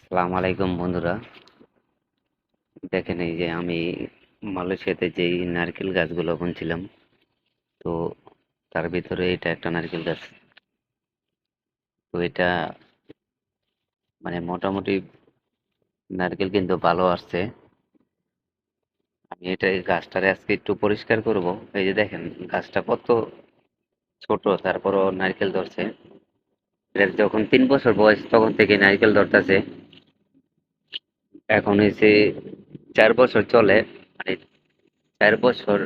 আসসালামু আলাইকুম বন্ধুরা। দেখেন এই যে আমি মালয়েশিয়াতে যেই নারকেল গাছগুলো বুনছিলাম, তো তার ভিতরে এটা একটা নারকেল গাছ। তো এটা মানে মোটামুটি নারকেল কিন্তু ভালো আসছে। আমি এটা এই গাছটারে আজকে একটু পরিষ্কার করব। এই যে দেখেন গাছটা কত ছোট, তারপরও নারকেল ধরছে। এর যখন 3 বছর বয়স তখন থেকে নারকেল ধরতেছে। এখন হয়েছে 4 বছর চলে, মানে 4 বছর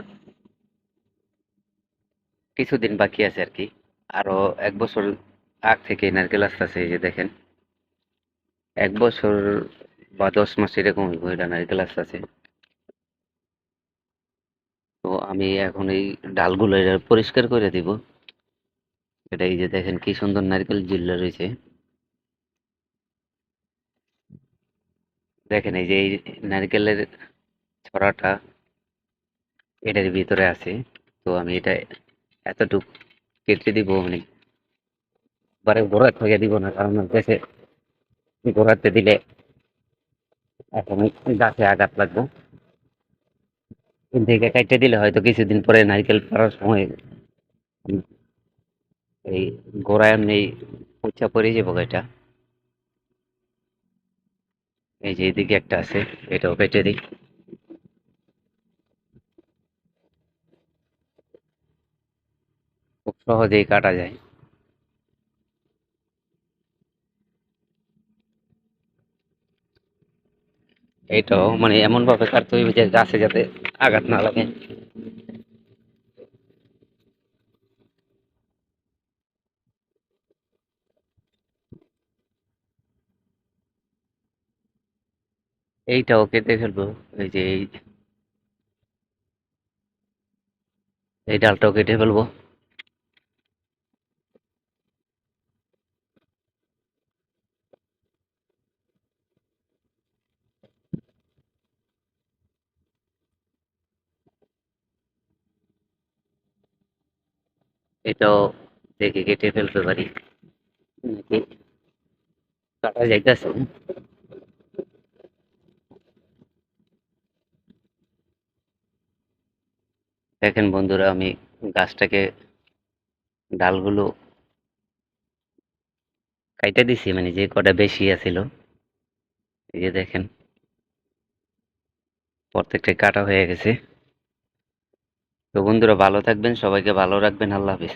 কিছুদিন বাকি আছে আর কি। আরো 1 বছর আগ থেকে নারকেল আসতেছে। এই যে দেখেন 1 বছর বা 10 মাস এরকম হইব এটা নারকেল আসতেছে। তো আমি এখন এই ডালগুলো এটা পরিষ্কার করে দিব। এটা এই যে দেখেন কি সুন্দর নারকেল ঝুলে রয়েছে। দেখেন এই যে এই নারকেলের ছড়াটা এটার ভিতরে আছে। তো আমি এটা এতটুক কেটে দিব, মানে বারে গোড়া থেকে দিব না, কারণ দেশে গোড়াতে দিলে এখন গাছে আঘাত লাগবে। কিন্তু এটা কাটতে দিলে হয়তো কিছুদিন পরে নারকেল পাড়ার সময় এই গোড়ায় এমনি উচ্চা পড়ে যাবো এটা। এই যে এদিকে একটা আছে, এটাও কেটে দিই। খুব সহজেই কাটা যায়। এইটাও মানে এমন ভাবে কাটতে হইবে যে গাছে যাতে আঘাত না লাগে। এইটাও কেটে ফেলবো। এই যে এই ডালটাও কেটে ফেলবো। এটাও দেখে কেটে ফেলতে পারি নাকি কাটা যাইতেছে। দেখেন বন্ধুরা, আমি গাছটাকে ডালগুলো কাইটা দিছি, মানে যে কটা বেশি আছিল। এই যে দেখেন প্রত্যেকটা কাটা হয়ে গেছে। তো বন্ধুরা ভালো থাকবেন, সবাইকে ভালো রাখবেন। আল্লাহ হাফেজ।